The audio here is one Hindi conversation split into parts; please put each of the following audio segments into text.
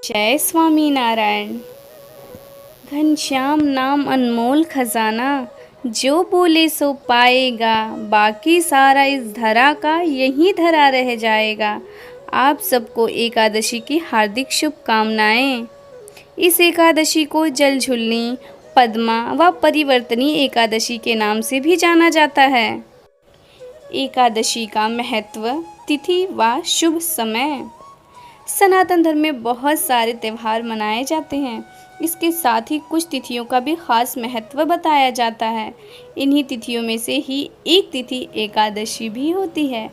जय स्वामी नारायण। घनश्याम नाम अनमोल खजाना, जो बोले सो पाएगा, बाकी सारा इस धरा का यहीं धरा रह जाएगा। आप सबको एकादशी की हार्दिक शुभकामनाएं। इस एकादशी को जल झुलनी, पद्मा व परिवर्तनी एकादशी के नाम से भी जाना जाता है। एकादशी का महत्व, तिथि व शुभ समय। सनातन धर्म में बहुत सारे त्यौहार मनाए जाते हैं। इसके साथ ही कुछ तिथियों का भी खास महत्व बताया जाता है। इन्हीं तिथियों में से ही एक तिथि एकादशी भी होती है।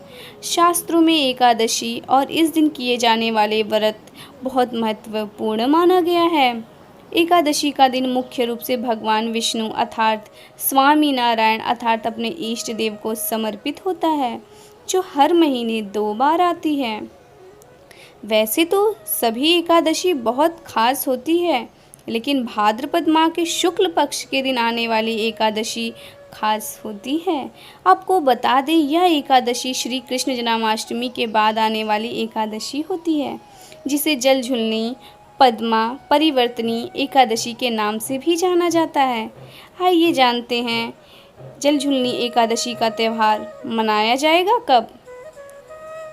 शास्त्रों में एकादशी और इस दिन किए जाने वाले व्रत बहुत महत्वपूर्ण माना गया है। एकादशी का दिन मुख्य रूप से भगवान विष्णु अर्थात स्वामी नारायण अर्थात अपने इष्ट देव को समर्पित होता है, जो हर महीने 2 बार आती है। वैसे तो सभी एकादशी बहुत खास होती है, लेकिन भाद्रपद माह के शुक्ल पक्ष के दिन आने वाली एकादशी खास होती है। आपको बता दें, यह एकादशी श्री कृष्ण जन्माष्टमी के बाद आने वाली एकादशी होती है, जिसे जल झुलनी, पद्मा, परिवर्तनी एकादशी के नाम से भी जाना जाता है। आइए जानते हैं जल झुलनी एकादशी का त्यौहार मनाया जाएगा कब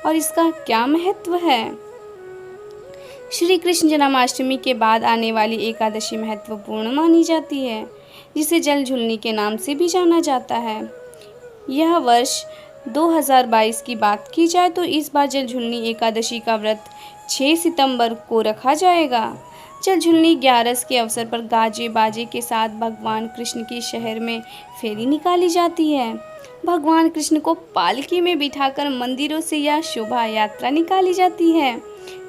और इसका क्या महत्व है। श्री कृष्ण जन्माष्टमी के बाद आने वाली एकादशी महत्वपूर्ण मानी जाती है, जिसे जल झुलनी के नाम से भी जाना जाता है। यह वर्ष 2022 की बात की जाए तो इस बार जल झुलनी एकादशी का व्रत 6 सितंबर को रखा जाएगा। जल झुलनी 11 के अवसर पर गाजे बाजे के साथ भगवान कृष्ण के शहर में फेरी निकाली जाती है। भगवान कृष्ण को पालकी में बिठाकर मंदिरों से यह शोभा यात्रा निकाली जाती है,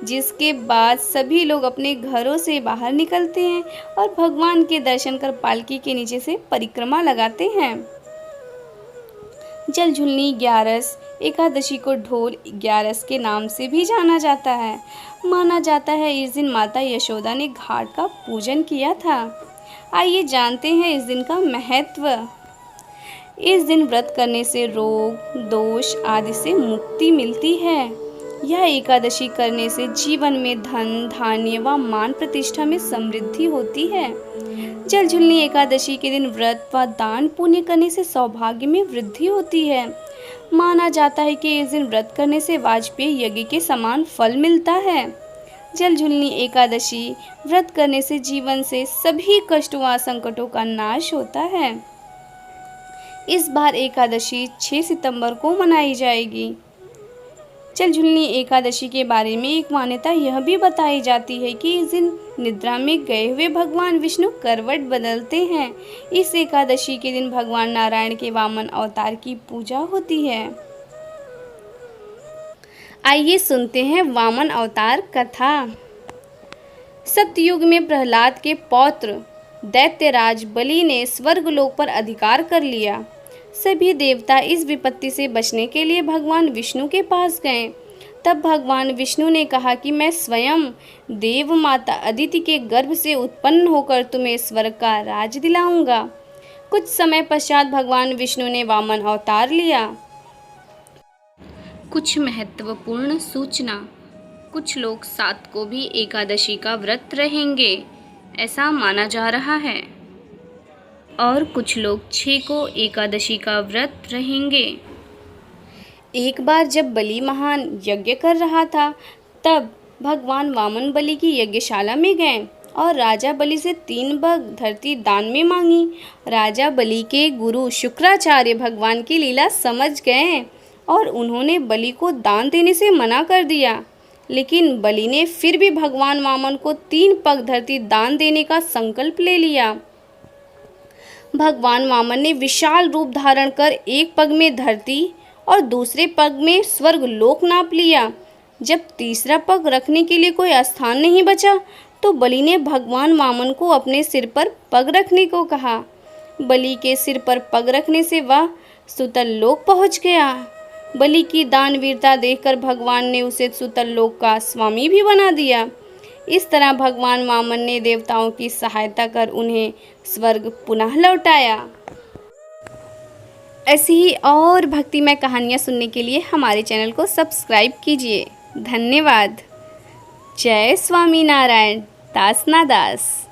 जिसके बाद सभी लोग अपने घरों से बाहर निकलते हैं और भगवान के दर्शन कर पालकी के नीचे से परिक्रमा लगाते हैं। जल झुलनी 11 एकादशी को ढोल 11 के नाम से भी जाना जाता है। माना जाता है इस दिन माता यशोदा ने घाट का पूजन किया था। आइए जानते हैं इस दिन का महत्व। इस दिन व्रत करने से रोग, दोष आदि से मुक्ति मिलती है। यह एकादशी करने से जीवन में धन, धान्य व मान प्रतिष्ठा में समृद्धि होती है। जल झुलनी एकादशी के दिन व्रत व दान पुण्य करने से सौभाग्य में वृद्धि होती है। माना जाता है कि इस दिन व्रत करने से वाजपेयी यज्ञ के समान फल मिलता है। जल झुलनी एकादशी व्रत करने से जीवन से सभी कष्टों व संकटों का नाश होता है। इस बार एकादशी 6 सितंबर को मनाई जाएगी। जल झुलनी एकादशी के बारे में एक मान्यता यह भी बताई जाती है कि इस दिन निद्रा में गए हुए भगवान विष्णु करवट बदलते हैं। इस एकादशी के दिन भगवान नारायण के वामन अवतार की पूजा होती है। आइए सुनते हैं वामन अवतार कथा। सतयुग में प्रहलाद के पौत्र दैत्यराज बलि ने स्वर्गलोक पर अधिकार कर लिया। सभी देवता इस विपत्ति से बचने के लिए भगवान विष्णु के पास गए। तब भगवान विष्णु ने कहा कि मैं स्वयं देव माता अदिति के गर्भ से उत्पन्न होकर तुम्हें स्वर्ग का राज दिलाऊंगा। कुछ समय पश्चात भगवान विष्णु ने वामन अवतार लिया। कुछ महत्वपूर्ण सूचना। कुछ लोग 7 को भी एकादशी का व्रत रहेंगे, ऐसा माना जा रहा है, और कुछ लोग 6 को एकादशी का व्रत रहेंगे। एक बार जब बलि महान यज्ञ कर रहा था, तब भगवान वामन बलि की यज्ञशाला में गए और राजा बलि से 3 बग धरती दान में मांगी। राजा बलि के गुरु शुक्राचार्य भगवान की लीला समझ गए और उन्होंने बलि को दान देने से मना कर दिया, लेकिन बलि ने फिर भी भगवान वामन को 3 पग धरती दान देने का संकल्प ले लिया। भगवान वामन ने विशाल रूप धारण कर एक पग में धरती और दूसरे पग में स्वर्ग लोक नाप लिया। जब तीसरा पग रखने के लिए कोई स्थान नहीं बचा, तो बलि ने भगवान वामन को अपने सिर पर पग रखने को कहा। बलि के सिर पर पग रखने से वह सुतल लोक पहुंच गया। बलि की दानवीरता देखकर भगवान ने उसे सुतल लोक का स्वामी भी बना दिया। इस तरह भगवान वामन ने देवताओं की सहायता कर उन्हें स्वर्ग पुनः लौटाया। ऐसी ही और भक्तिमय कहानियाँ सुनने के लिए हमारे चैनल को सब्सक्राइब कीजिए। धन्यवाद। जय स्वामीनारायण दास ना दास।